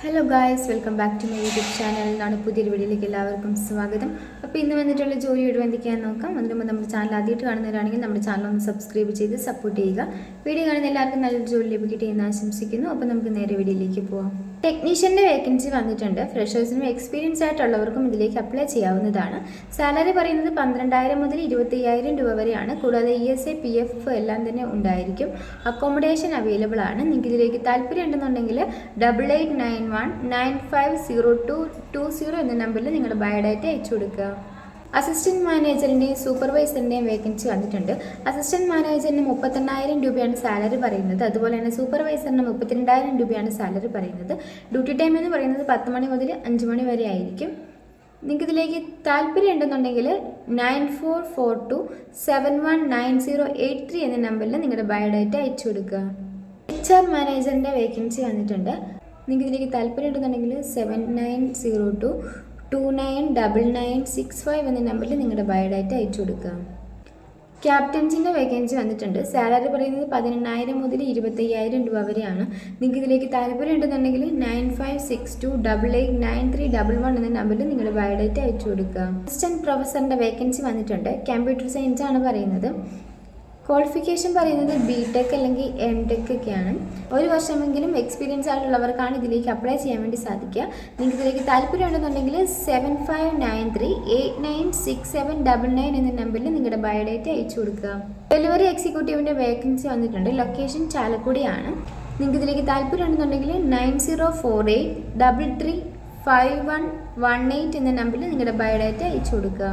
Hello guys, welcome back to my YouTube channel. എന്നാണ് പുതിയൊരു വീഡിയോയിലേക്ക് എല്ലാവർക്കും സ്വാഗതം. അപ്പോൾ ഇന്ന് വന്നിട്ടുള്ള ജോലി എന്തൊക്കെയാണെന്ന് നോക്കാം. അതിന് മുമ്പ് നമ്മുടെ ചാനൽ ആദ്യമായിട്ട് കാണുന്നവരാണെങ്കിൽ നമ്മുടെ ചാനൽ ഒന്ന് സബ്സ്ക്രൈബ് ചെയ്ത് സപ്പോർട്ട് ചെയ്യുക. വീഡിയോ കാണുന്ന എല്ലാവർക്കും നല്ലൊരു ജോലി ലഭിക്കട്ടെ എന്ന് ആശംസിക്കുന്നു. അപ്പോൾ നമുക്ക് നേരെ വീഡിയോയിലേക്ക് പോകാം. ടെക്നീഷ്യൻ്റെ വേക്കൻസി വന്നിട്ടുണ്ട്. ഫ്രഷേഴ്സിനും എക്സ്പീരിയൻസ് ആയിട്ടുള്ളവർക്കും ഇതിലേക്ക് അപ്ലൈ ചെയ്യാവുന്നതാണ്. സാലറി പറയുന്നത് 12,000 മുതൽ 25,000 രൂപ വരെയാണ്. കൂടാതെ ESA PF എല്ലാം തന്നെ ഉണ്ടായിരിക്കും. അക്കോമഡേഷൻ അവൈലബിൾ ആണ്. നിങ്ങൾക്ക് ഇതിലേക്ക് താല്പര്യം ഉണ്ടെന്നുണ്ടെങ്കിൽ 8891950220 എന്ന നമ്പറിൽ നിങ്ങളുടെ ബയോഡാറ്റ അയച്ചു കൊടുക്കുക. അസിസ്റ്റന്റ് മാനേജറിൻ്റെയും സൂപ്പർവൈസറിൻ്റെയും വേക്കൻസി വന്നിട്ടുണ്ട്. അസിസ്റ്റന്റ് മാനേജറിന് 38,000 രൂപയാണ് സാലറി പറയുന്നത്. അതുപോലെ തന്നെ സൂപ്പർവൈസറിന് 32,000 രൂപയാണ് സാലറി പറയുന്നത്. ഡ്യൂട്ടി ടൈം എന്ന് പറയുന്നത് 10 മണി മുതൽ 5 മണി വരെ ആയിരിക്കും. നിങ്ങൾക്ക് ഇതിലേക്ക് താല്പര്യം ഉണ്ടെന്നുണ്ടെങ്കിൽ 9442719083 എന്ന നമ്പറിൽ നിങ്ങളുടെ ബയോഡാറ്റ അയച്ചു കൊടുക്കുക. HR മാനേജറിൻ്റെ വേക്കൻസി വന്നിട്ടുണ്ട്. നിങ്ങൾക്ക് ഇതിലേക്ക് താല്പര്യം ഉണ്ടെന്നുണ്ടെങ്കിൽ 7902299965 എന്ന നമ്പറിൽ നിങ്ങളുടെ ബയോഡാറ്റ അയച്ചു കൊടുക്കുക. ക്യാപ്റ്റൻസിൻ്റെ വേക്കൻസി വന്നിട്ടുണ്ട്. സാലറി പറയുന്നത് 18,000 മുതൽ 25,000 രൂപ വരെയാണ്. നിങ്ങൾക്ക് ഇതിലേക്ക് താല്പര്യം ഉണ്ടെന്നുണ്ടെങ്കിൽ 9562889311 എന്ന നമ്പറിൽ നിങ്ങളുടെ ബയോഡാറ്റ അയച്ചു കൊടുക്കുക. അസിസ്റ്റന്റ് പ്രൊഫസറിൻ്റെ വേക്കൻസി വന്നിട്ടുണ്ട്. കമ്പ്യൂട്ടർ സയൻസ് ആണ് പറയുന്നത്. ക്വാളിഫിക്കേഷൻ പറയുന്നത് BTech അല്ലെങ്കിൽ MTech ഒക്കെയാണ്. 1 വർഷമെങ്കിലും എക്സ്പീരിയൻസ് ആയിട്ടുള്ളവർക്കാണ് ഇതിലേക്ക് അപ്ലൈ ചെയ്യാൻ വേണ്ടി സാധിക്കുക. നിങ്ങൾക്ക് ഇതിലേക്ക് താല്പര്യം ഉണ്ടെന്നുണ്ടെങ്കിൽ 7593896799 എന്ന നമ്പറിൽ നിങ്ങളുടെ ബയോഡാറ്റ അയച്ചു കൊടുക്കുക. ഡെലിവറി എക്സിക്യൂട്ടീവിൻ്റെ വേക്കൻസി വന്നിട്ടുണ്ട്. ലൊക്കേഷൻ ചാലക്കുടിയാണ്. നിങ്ങൾക്ക് ഇതിലേക്ക് താല്പര്യം ഉണ്ടെന്നുണ്ടെങ്കിൽ 9048335118 എന്ന നമ്പറിൽ നിങ്ങളുടെ ബയോഡാറ്റ അയച്ചു കൊടുക്കുക.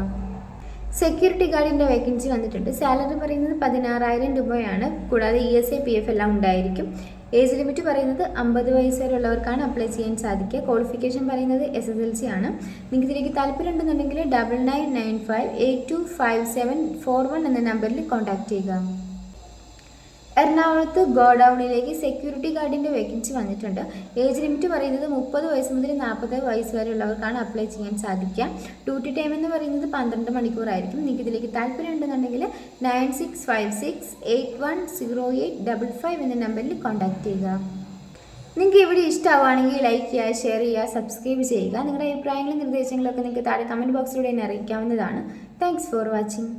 സെക്യൂരിറ്റി ഗാർഡിൻ്റെ വേക്കൻസി വന്നിട്ടുണ്ട്. സാലറി പറയുന്നത് 16,000 രൂപയാണ്. കൂടാതെ ESA PF എല്ലാം ഉണ്ടായിരിക്കും. ഏജ് ലിമിറ്റ് പറയുന്നത് 50 വയസ്സ് വരെ ഉള്ളവർക്കാണ് അപ്ലൈ ചെയ്യാൻ സാധിക്കുക. ക്വാളിഫിക്കേഷൻ പറയുന്നത് SSLC ആണ്. നിങ്ങൾക്ക് ഇതിലേക്ക് താല്പര്യം ഉണ്ടെന്നുണ്ടെങ്കിൽ 9995825741 എന്ന നമ്പറിൽ കോൺടാക്ട് ചെയ്യുക. എറണാകുളത്ത് ഗോഡൌണിലേക്ക് സെക്യൂരിറ്റി ഗാർഡിൻ്റെ വേക്കൻസി വന്നിട്ടുണ്ട്. ഏജ് ലിമിറ്റ് പറയുന്നത് 30 വയസ്സ് മുതൽ 40 വയസ്സ് വരെ ഉള്ളവർക്കാണ് അപ്ലൈ ചെയ്യാൻ സാധിക്കുക. ഡ്യൂട്ടി ടൈം എന്ന് പറയുന്നത് 12 മണിക്കൂറായിരിക്കും. നിങ്ങൾക്ക് ഇതിലേക്ക് താല്പര്യം ഉണ്ടെന്നുണ്ടെങ്കിൽ 9656810855 എന്ന നമ്പറിൽ കോൺടാക്ട് ചെയ്യുക. നിങ്ങൾക്ക് ഇവിടെ ഇഷ്ടമാവുകയാണെങ്കിൽ ലൈക്ക് ചെയ്യുക, ഷെയർ ചെയ്യുക, സബ്സ്ക്രൈബ് ചെയ്യുക. നിങ്ങളുടെ അഭിപ്രായങ്ങളും നിർദ്ദേശങ്ങളൊക്കെ നിങ്ങൾക്ക് താഴെ കമൻറ്റ് ബോക്സിലൂടെ എന്നെ അറിയിക്കാവുന്നതാണ്. Thanks for watching.